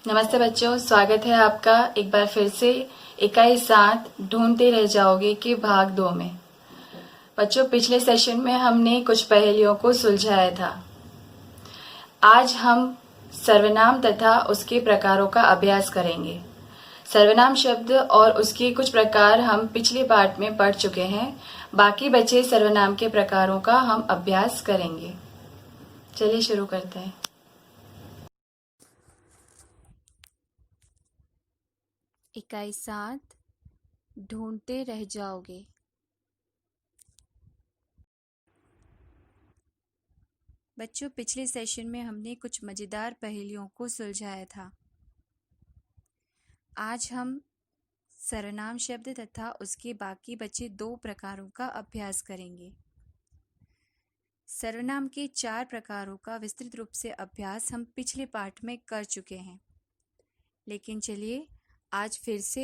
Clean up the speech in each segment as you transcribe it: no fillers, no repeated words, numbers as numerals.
नमस्ते बच्चों, स्वागत है आपका एक बार फिर से इकाई 7 ढूंढते रह जाओगे के भाग 2 में। बच्चों, पिछले सेशन में हमने कुछ पहेलियों को सुलझाया था। आज हम सर्वनाम तथा उसके प्रकारों का अभ्यास करेंगे। सर्वनाम शब्द और उसके कुछ प्रकार हम पिछले पाठ में पढ़ चुके हैं। बाकी बचे सर्वनाम के प्रकारों का हम अभ्यास करेंगे। चलिए शुरू करते हैं। इकाई 7 ढूंढते रह जाओगे। बच्चों, पिछले सेशन में हमने कुछ मजेदार पहेलियों को सुलझाया था। आज हम सर्वनाम शब्द तथा उसके बाकी बचे 2 प्रकारों का अभ्यास करेंगे। सर्वनाम के 4 प्रकारों का विस्तृत रूप से अभ्यास हम पिछले पाठ में कर चुके हैं, लेकिन चलिए आज फिर से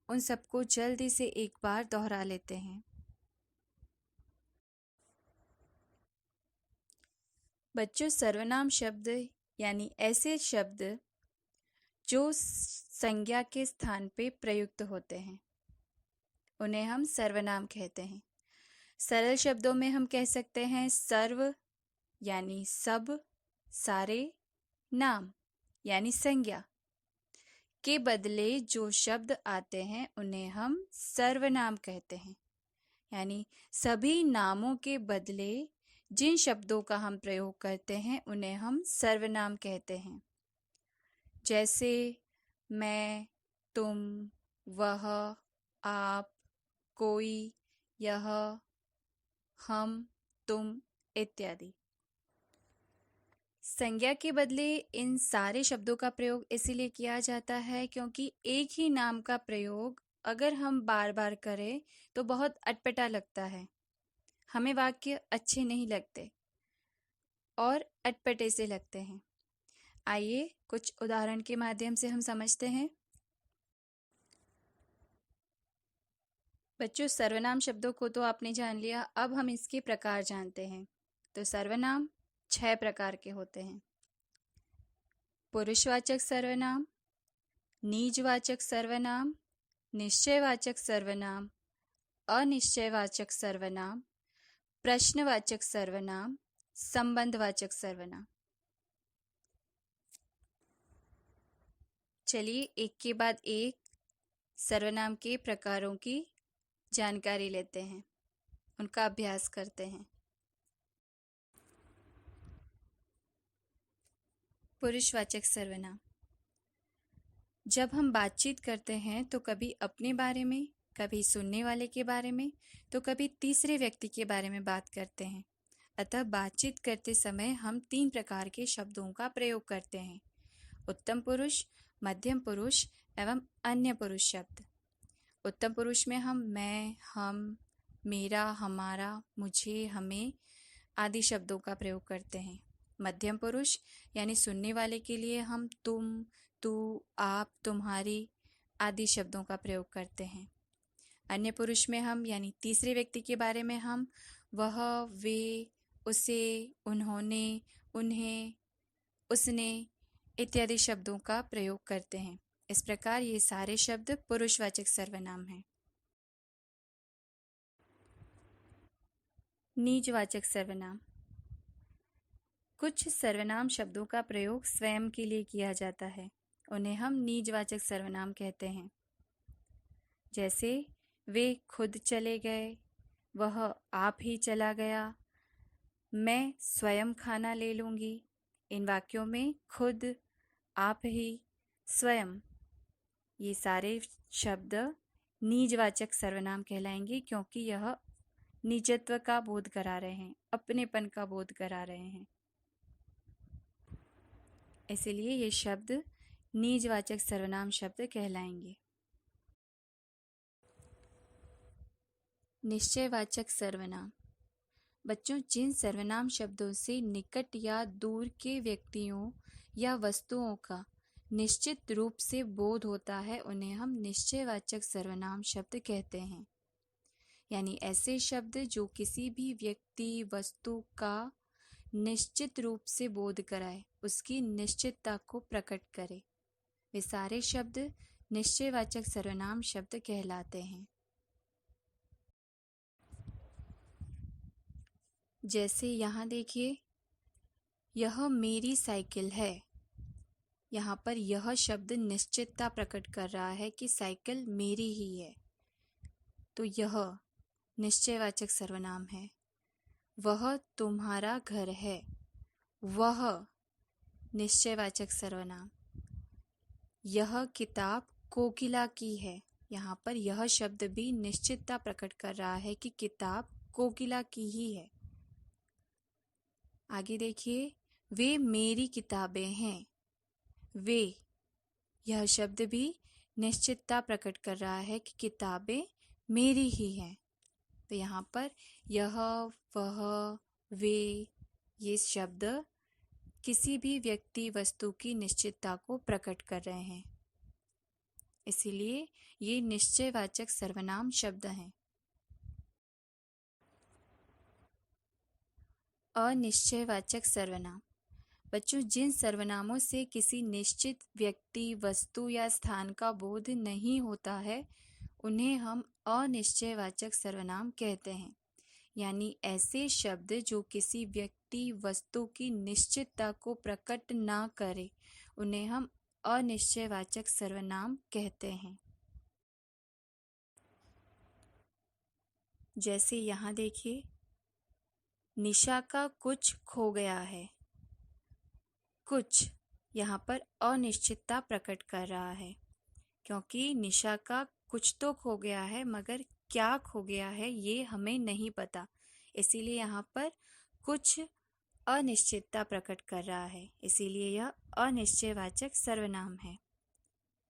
उन सबको जल्दी से एक बार दोहरा लेते हैं। बच्चों, सर्वनाम शब्द यानी ऐसे शब्द जो संज्ञा के स्थान पे प्रयुक्त होते हैं, उन्हें हम सर्वनाम कहते हैं। सरल शब्दों में हम कह सकते हैं सर्व यानी सब, सारे, नाम यानी संज्ञा के बदले जो शब्द आते हैं उन्हें हम सर्वनाम कहते हैं। यानी सभी नामों के बदले जिन शब्दों का हम प्रयोग करते हैं उन्हें हम सर्वनाम कहते हैं। जैसे मैं, तुम, वह, आप, कोई, यह, हम, तुम इत्यादि। संज्ञा के बदले इन सारे शब्दों का प्रयोग इसीलिए किया जाता है क्योंकि एक ही नाम का प्रयोग अगर हम बार बार करें तो बहुत अटपटा लगता है, हमें वाक्य अच्छे नहीं लगते और अटपटे से लगते हैं। आइए कुछ उदाहरण के माध्यम से हम समझते हैं। बच्चों, सर्वनाम शब्दों को तो आपने जान लिया, अब हम इसके प्रकार जानते हैं। तो सर्वनाम 6 प्रकार के होते हैं। पुरुषवाचक सर्वनाम, निजवाचक सर्वनाम, निश्चयवाचक सर्वनाम, अनिश्चयवाचक सर्वनाम, प्रश्नवाचक सर्वनाम, संबंधवाचक सर्वनाम। चलिए एक के बाद एक सर्वनाम के प्रकारों की जानकारी लेते हैं, उनका अभ्यास करते हैं। पुरुषवाचक सर्वनाम। जब हम बातचीत करते हैं तो कभी अपने बारे में, कभी सुनने वाले के बारे में, तो कभी तीसरे व्यक्ति के बारे में बात करते हैं। अतः बातचीत करते समय हम 3 प्रकार के शब्दों का प्रयोग करते हैं: उत्तम पुरुष, मध्यम पुरुष एवं अन्य पुरुष शब्द। उत्तम पुरुष में हम मैं, हम, मेरा, हमारा, मुझे, हमें आदि शब्दों का प्रयोग करते हैं। मध्यम पुरुष यानी सुनने वाले के लिए हम तुम, तू, आप, तुम्हारी आदि शब्दों का प्रयोग करते हैं। अन्य पुरुष में हम यानी तीसरे व्यक्ति के बारे में हम वह, वे, उसे, उन्होंने, उन्हें, उसने इत्यादि शब्दों का प्रयोग करते हैं। इस प्रकार ये सारे शब्द पुरुषवाचक सर्वनाम हैं। निजवाचक सर्वनाम। कुछ सर्वनाम शब्दों का प्रयोग स्वयं के लिए किया जाता है, उन्हें हम निजवाचक सर्वनाम कहते हैं। जैसे वे खुद चले गए, वह आप ही चला गया, मैं स्वयं खाना ले लूंगी। इन वाक्यों में खुद, आप ही, स्वयं ये सारे शब्द निजवाचक सर्वनाम कहलाएंगे क्योंकि यह निजत्व का बोध करा रहे हैं, अपनेपन का बोध करा रहे हैं, इसलिए ये शब्द निजवाचक सर्वनाम शब्द कहलाएंगे। निश्चयवाचक सर्वनाम। बच्चों, जिन सर्वनाम शब्दों से निकट या दूर के व्यक्तियों या वस्तुओं का निश्चित रूप से बोध होता है उन्हें हम निश्चयवाचक सर्वनाम शब्द कहते हैं। यानी ऐसे शब्द जो किसी भी व्यक्ति, वस्तु का निश्चित रूप से बोध कराए, उसकी निश्चितता को प्रकट करे। वे सारे शब्द निश्चयवाचक सर्वनाम शब्द कहलाते हैं। जैसे यहाँ देखिए, यह मेरी साइकिल है। यहाँ पर यह शब्द निश्चितता प्रकट कर रहा है कि साइकिल मेरी ही है, तो यह निश्चयवाचक सर्वनाम है। वह तुम्हारा घर है, वह निश्चयवाचक सर्वनाम। यह किताब कोकिला की है। यहाँ पर यह शब्द भी निश्चितता प्रकट कर रहा है कि किताब कोकिला की ही है। आगे देखिए, वे मेरी किताबें हैं। वे, यह शब्द भी निश्चितता प्रकट कर रहा है कि किताबें मेरी ही हैं। तो यहाँ पर यह, वह, वे, ये शब्द किसी भी व्यक्ति वस्तु की निश्चितता को प्रकट कर रहे हैं, इसीलिए ये निश्चयवाचक सर्वनाम शब्द हैं। अनिश्चयवाचक सर्वनाम। बच्चों, जिन सर्वनामों से किसी निश्चित व्यक्ति, वस्तु या स्थान का बोध नहीं होता है, उन्हें हम अनिश्चयवाचक सर्वनाम कहते हैं। यानी ऐसे शब्द जो किसी व्यक्ति, वस्तु की निश्चितता को प्रकट ना करे, उन्हें हम अनिश्चयवाचक सर्वनाम कहते हैं। जैसे यहाँ देखिए, निशा का कुछ खो गया है। कुछ यहाँ पर अनिश्चितता प्रकट कर रहा है, क्योंकि निशा का कुछ तो खो गया है, मगर क्या खो गया है ये हमें नहीं पता, इसीलिए यहाँ पर कुछ अनिश्चितता प्रकट कर रहा है, इसीलिए यह अनिश्चयवाचक सर्वनाम है।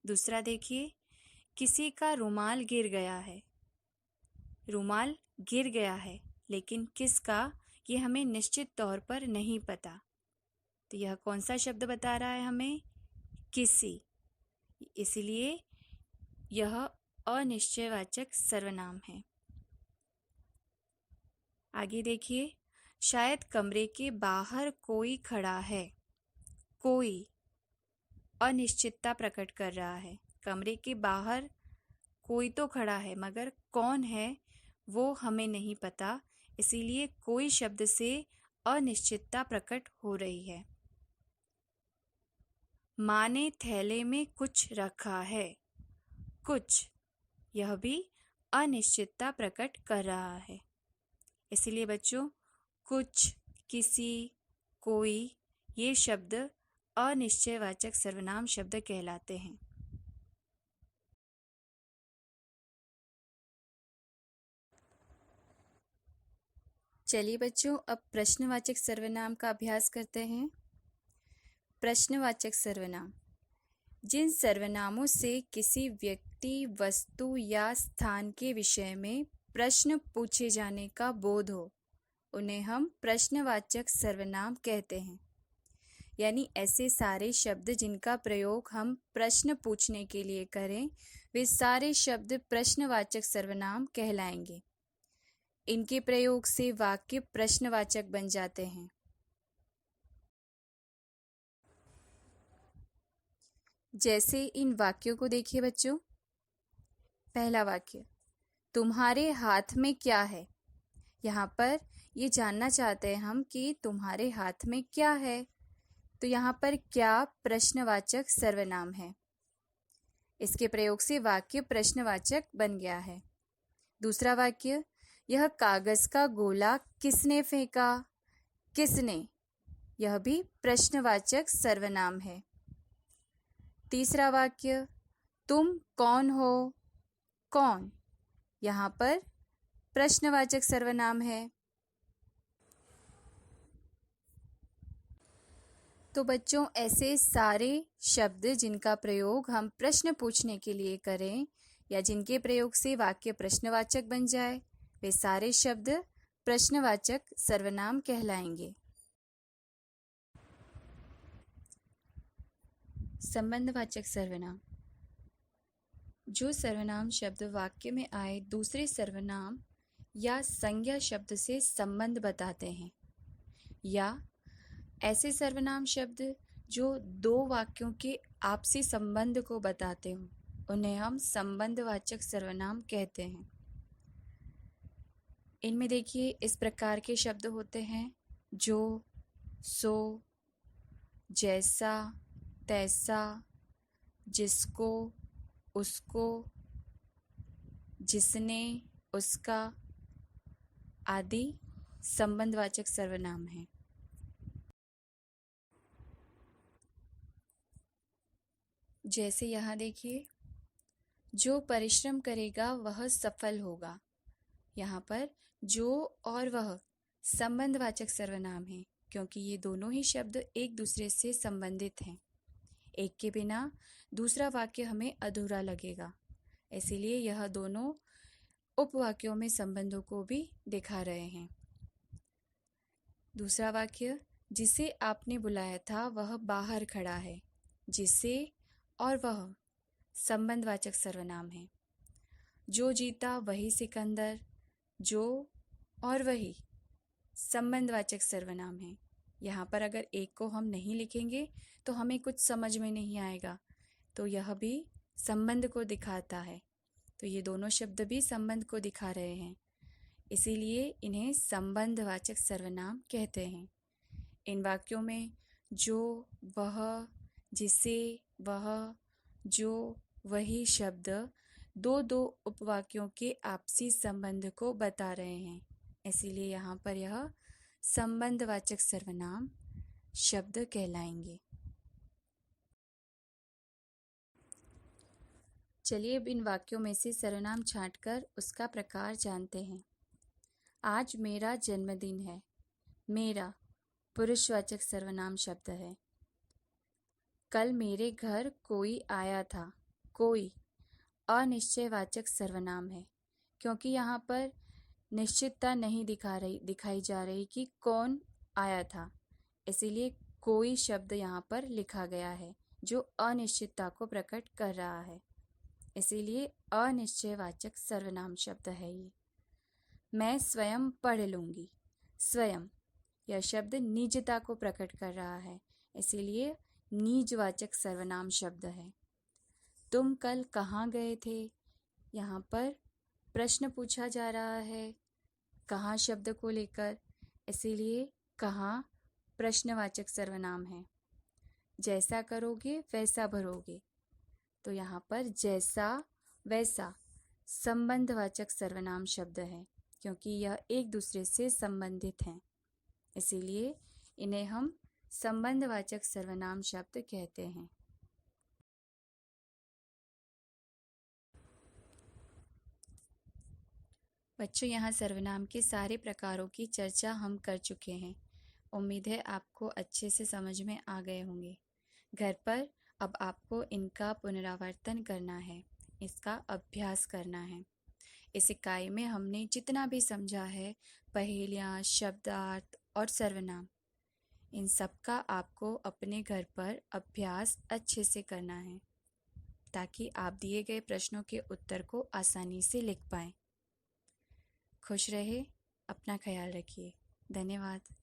दूसरा देखिए, किसी का रुमाल गिर गया है। रुमाल गिर गया है, लेकिन किसका ये हमें निश्चित तौर पर नहीं पता, तो यह कौन सा शब्द बता रहा है हमें? किसी, इसलिए यह अनिश्चयवाचक सर्वनाम है। आगे देखिए, शायद कमरे के बाहर कोई खड़ा है। कोई अनिश्चितता प्रकट कर रहा है। कमरे के बाहर कोई तो खड़ा है, मगर कौन है वो हमें नहीं पता, इसीलिए कोई शब्द से अनिश्चितता प्रकट हो रही है। माँ ने थैले में कुछ रखा है। कुछ, यह भी अनिश्चितता प्रकट कर रहा है, इसलिए बच्चों कुछ, किसी, कोई, ये शब्द अनिश्चयवाचक सर्वनाम शब्द कहलाते हैं। चलिए बच्चों, अब प्रश्नवाचक सर्वनाम का अभ्यास करते हैं। प्रश्नवाचक सर्वनाम, जिन सर्वनामों से किसी व्यक्ति, वस्तु या स्थान के विषय में प्रश्न पूछे जाने का बोध हो, उन्हें हम प्रश्नवाचक सर्वनाम कहते हैं। यानी ऐसे सारे शब्द जिनका प्रयोग हम प्रश्न पूछने के लिए करें, वे सारे शब्द प्रश्नवाचक सर्वनाम कहलाएंगे। इनके प्रयोग से वाक्य प्रश्नवाचक बन जाते हैं। जैसे इन वाक्यों को देखिए बच्चों। पहला वाक्य, तुम्हारे हाथ में क्या है। यहाँ पर ये जानना चाहते हैं हम कि तुम्हारे हाथ में क्या है, तो यहाँ पर क्या प्रश्नवाचक सर्वनाम है। इसके प्रयोग से वाक्य प्रश्नवाचक बन गया है। दूसरा वाक्य, यह कागज का गोला किसने फेंका। किसने, यह भी प्रश्नवाचक सर्वनाम है। तीसरा वाक्य, तुम कौन हो। कौन, यहाँ पर प्रश्नवाचक सर्वनाम है। तो बच्चों, ऐसे सारे शब्द जिनका प्रयोग हम प्रश्न पूछने के लिए करें या जिनके प्रयोग से वाक्य प्रश्नवाचक बन जाए, वे सारे शब्द प्रश्नवाचक सर्वनाम कहलाएंगे। संबंधवाचक सर्वनाम, जो सर्वनाम शब्द वाक्य में आए दूसरे सर्वनाम या संज्ञा शब्द से संबंध बताते हैं, या ऐसे सर्वनाम शब्द जो दो वाक्यों के आपसी संबंध को बताते हों, उन्हें हम संबंधवाचक सर्वनाम कहते हैं। इनमें देखिए इस प्रकार के शब्द होते हैं जो, सो, जैसा, तैसा, जिसको, उसको, जिसने, उसका आदि संबंधवाचक सर्वनाम हैं। जैसे यहाँ देखिए, जो परिश्रम करेगा वह सफल होगा। यहाँ पर जो और वह संबंधवाचक सर्वनाम हैं, क्योंकि ये दोनों ही शब्द एक दूसरे से संबंधित हैं। एक के बिना दूसरा वाक्य हमें अधूरा लगेगा, इसीलिए यह दोनों उपवाक्यों में संबंधों को भी दिखा रहे हैं। दूसरा वाक्य, जिसे आपने बुलाया था वह बाहर खड़ा है। जिसे और वह संबंधवाचक सर्वनाम है। जो जीता वही सिकंदर, जो और वही संबंधवाचक सर्वनाम है। यहाँ पर अगर एक को हम नहीं लिखेंगे तो हमें कुछ समझ में नहीं आएगा, तो यह भी संबंध को दिखाता है। तो ये दोनों शब्द भी संबंध को दिखा रहे हैं, इसीलिए इन्हें संबंधवाचक सर्वनाम कहते हैं। इन वाक्यों में जो, वह, जिसे, वह, जो, वही शब्द दो दो उपवाक्यों के आपसी संबंध को बता रहे हैं, इसीलिए यहाँ पर यह संबंधवाचक सर्वनाम शब्द कहलाएंगे। चलिए अब इन वाक्यों में से सर्वनाम छांटकर उसका प्रकार जानते हैं। आज मेरा जन्मदिन है। मेरा पुरुषवाचक सर्वनाम शब्द है। कल मेरे घर कोई आया था। कोई अनिश्चयवाचक सर्वनाम है, क्योंकि यहाँ पर निश्चितता नहीं दिखाई जा रही कि कौन आया था, इसीलिए कोई शब्द यहाँ पर लिखा गया है जो अनिश्चितता को प्रकट कर रहा है, इसीलिए अनिश्चयवाचक सर्वनाम शब्द है ये। मैं स्वयं पढ़ लूँगी। स्वयं यह शब्द निजता को प्रकट कर रहा है, इसीलिए निजवाचक सर्वनाम शब्द है। तुम कल कहाँ गए थे? यहाँ पर प्रश्न पूछा जा रहा है कहाँ शब्द को लेकर, इसीलिए कहाँ प्रश्नवाचक सर्वनाम है। जैसा करोगे वैसा भरोगे, तो यहाँ पर जैसा वैसा संबंधवाचक सर्वनाम शब्द है, क्योंकि यह एक दूसरे से संबंधित हैं, इसीलिए इन्हें हम संबंधवाचक सर्वनाम शब्द कहते हैं। बच्चों, यहाँ सर्वनाम के सारे प्रकारों की चर्चा हम कर चुके हैं। उम्मीद है आपको अच्छे से समझ में आ गए होंगे। घर पर अब आपको इनका पुनरावर्तन करना है, इसका अभ्यास करना है। इस इकाई में हमने जितना भी समझा है, पहेलियाँ, शब्दार्थ और सर्वनाम, इन सब का आपको अपने घर पर अभ्यास अच्छे से करना है, ताकि आप दिए गए प्रश्नों के उत्तर को आसानी से लिख पाएं। खुश रहे, अपना ख्याल रखिए। धन्यवाद।